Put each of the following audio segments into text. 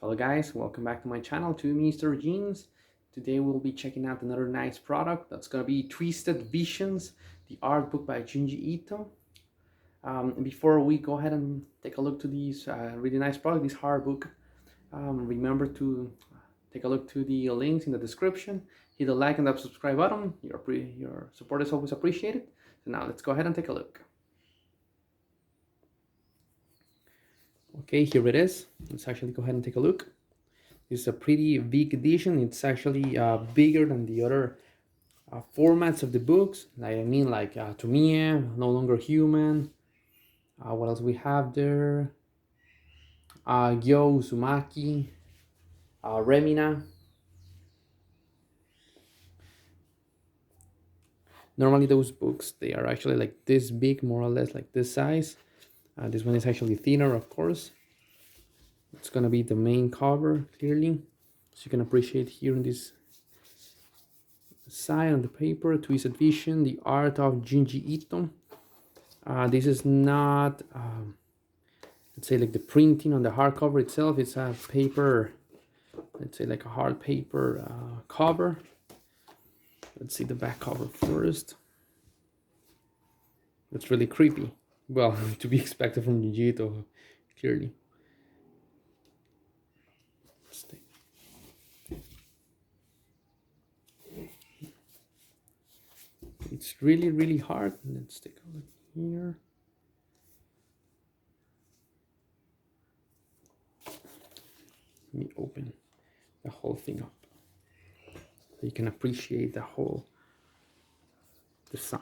Hello guys, welcome back to my channel, to Mr. Jeans. Today we'll be checking out another nice product that's gonna be Twisted Visions, the art book by Junji Ito. Before we go ahead and take a look to these really nice product, this hard book, remember to take a look to the links in the description. Hit the like and the subscribe button. Your support is always appreciated. So now let's go ahead and take a look. Okay, here it is. Let's actually go ahead and take a look. It's a pretty big edition. It's actually bigger than the other formats of the books. Like Tomie, No Longer Human. What else we have there? Gyo Uzumaki, Remina. Normally those books, they are actually like this big, more or less like this size. This one is actually thinner, of course. It's gonna be the main cover, clearly. So you can appreciate here in this side on the paper, Twisted Vision, the art of Junji Ito. This is not, let's say, like the printing on the hardcover itself. It's a paper, let's say, like a hard paper cover. Let's see the back cover first. It's really creepy. Well, to be expected from Junji Ito, clearly. It's really, really hard. Let's take a look here. Let me open the whole thing up so you can appreciate the whole design.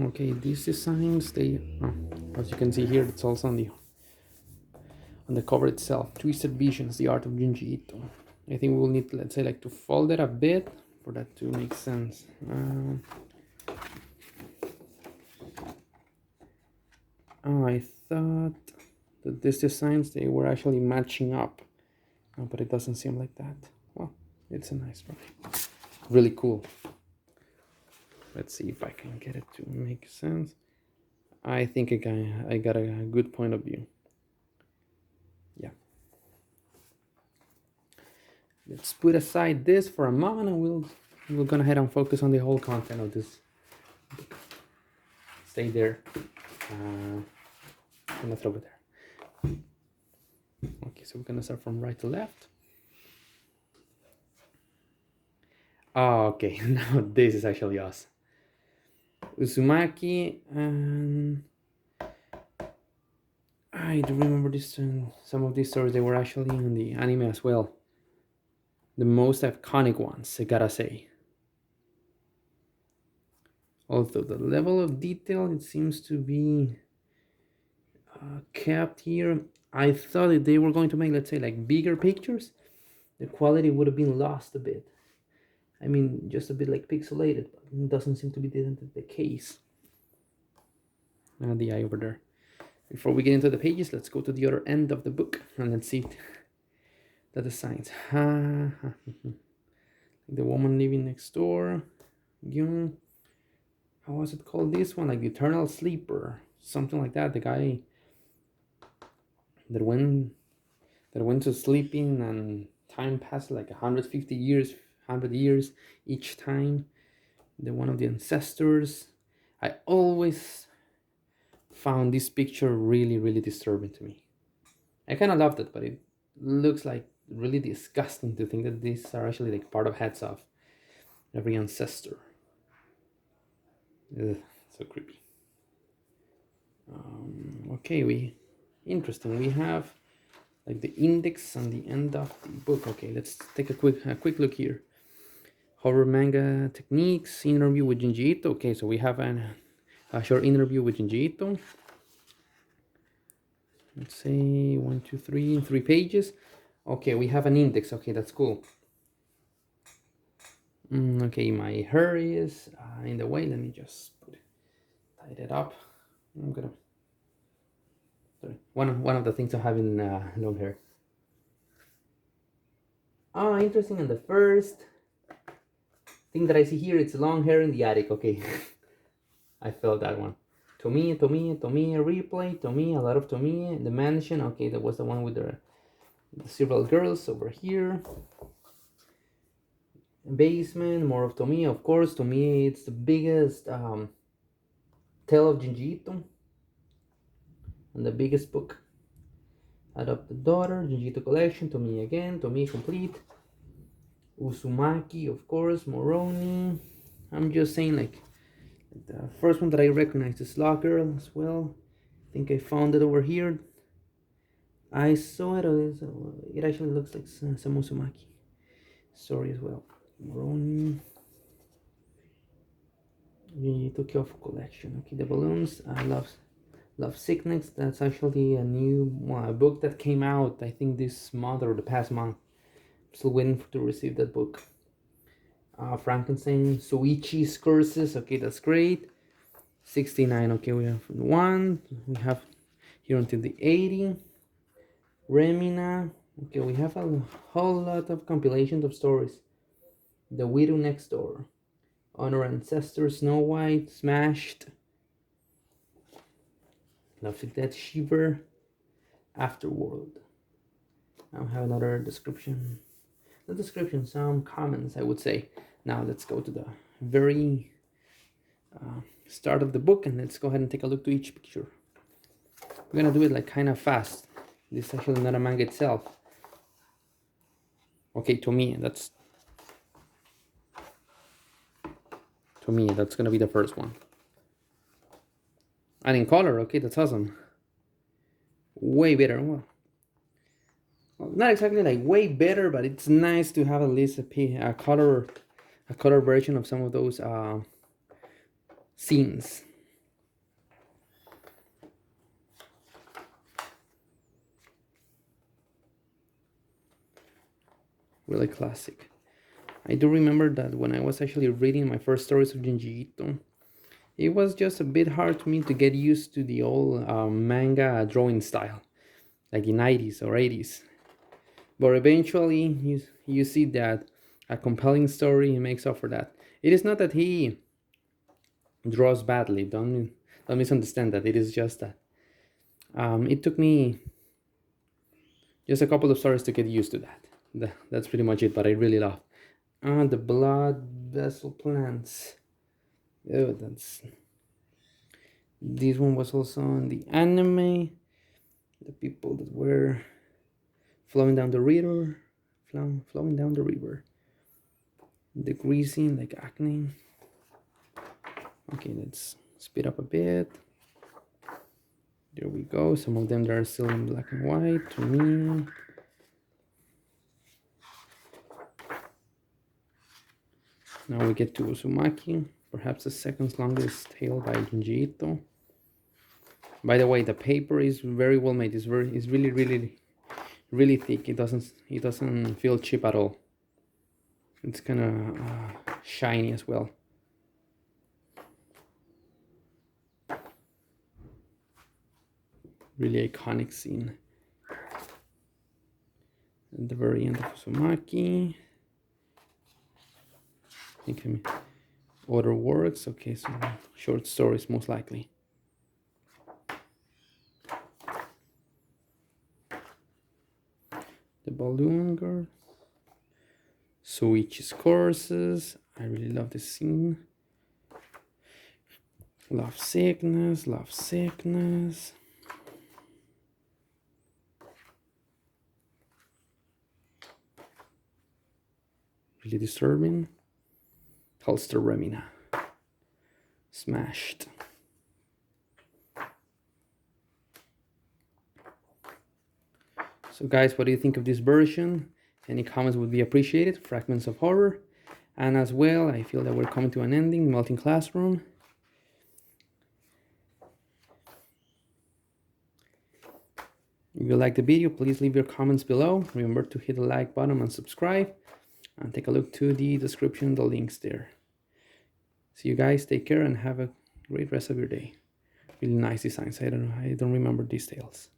Okay, these designs, as you can see here, it's also on the cover itself. Twisted Visions, the art of Junji Ito. I think we'll need, let's say, like to fold it a bit for that to make sense. I thought that these designs, they were actually matching up, but it doesn't seem like that. Well, it's a nice one. Really cool. Let's see if I can get it to make sense. I think I got a good point of view. Yeah. Let's put aside this for a moment and we'll go ahead and focus on the whole content of this book. Stay there. I'm gonna throw it there. Okay, so we're gonna start from right to left. Oh, okay, now this is actually awesome. Uzumaki, and I do remember this. Some of these stories, they were actually in the anime as well. The most iconic ones, I gotta say. Although the level of detail, it seems to be kept here. I thought that they were going to make, let's say, like bigger pictures. The quality would have been lost a bit. I mean, just a bit like pixelated, but it doesn't seem to be the case. The eye over there. Before we get into the pages, let's go to the other end of the book and let's see the designs. The woman living next door. Gyun. How was it called? This one, like the Eternal Sleeper, something like that. The guy that went to sleeping and time passed like 150 years, 100 years each time. The one of the ancestors. I always found this picture really, really disturbing to me. I kind of loved it, but it looks like really disgusting to think that these are actually like part of heads of every ancestor. Ugh, so creepy. Okay, interesting. We have like the index on the end of the book. Okay, let's take a quick look here. Horror manga techniques, interview with Junji Ito. Okay, so we have a short interview with Junji Ito. Let's say 1, 2, 3, 3 pages. Okay, we have an index. Okay, that's cool. Okay, my hair is in the way. Let me just tie it up. I'm gonna. Sorry, one of the things of having long hair. Interesting. And the first thing that I see here, it's long hair in the attic. Okay, I felt that one. Tomiya, replay. Tomiya, a lot of Tomiya. The mansion. Okay, that was the one with the several girls over here. Basement, more of Tomiya, of course. Tomiya, it's the biggest tale of Junji and the biggest book. Adopted Daughter, Junji Collection, Tomiya again, Tomiya Complete. Uzumaki, of course, Moroni. I'm just saying, like, the first one that I recognize is Law Girl as well. I think I found it over here. I saw it. It actually looks like some Uzumaki story as well. Moroni. Tokyo collection. Okay, the balloons. I love Sickness. That's actually a new book that came out, I think, this month or the past month. I'm still waiting to receive that book. Frankenstein, Soichi's Curses. Okay, that's great. 69. Okay, we have one. We have here until the 80. Remina. Okay, we have a whole lot of compilations of stories. The Widow Next Door. Honor Ancestors, Snow White, Smashed. Love Sick Dead, Shiver, Afterworld. Now I have another description. The description, some comments, I would say. Now let's go to the very start of the book and let's go ahead and take a look to each picture. We're gonna do it like kind of fast. This is actually not a manga itself. Okay, Tomiya, that's gonna be the first one. And in color, okay, that's awesome. Way better. Well, not exactly like way better, but it's nice to have at least a color version of some of those scenes. Really classic. I do remember that when I was actually reading my first stories of Junji Ito, it was just a bit hard for me to get used to the old manga drawing style, like in 90s or 80s. But eventually, you see that a compelling story makes up for that. It is not that he draws badly. Don't misunderstand that. It is just that it took me just a couple of stories to get used to that. That's pretty much it. But I really love the blood vessel plants. Oh, this one was also in the anime. The people that were flowing down the river, flowing down the river. The greasing, like acne. Okay, let's speed up a bit. There we go. Some of them that are still in black and white to me. Now we get to Uzumaki, perhaps the second longest tale by Junji Ito. By the way, the paper is very well made. It's really thick. It doesn't feel cheap at all. It's kind of shiny as well. Really iconic scene. At the very end of Uzumaki. I think other works. Okay, so short stories most likely. The Balloon Girl. Soichi's Courses. I really love this scene. Love Sickness. Really disturbing. Holster Remina. Smashed. So guys, what do you think of this version? Any comments would be appreciated. Fragments of Horror. And as well, I feel that we're coming to an ending. Melting Classroom. If you like the video, please leave your comments below. Remember to hit the like button and subscribe. And take a look to the description, the links there. See you guys, take care and have a great rest of your day. Really nice designs. I don't remember details.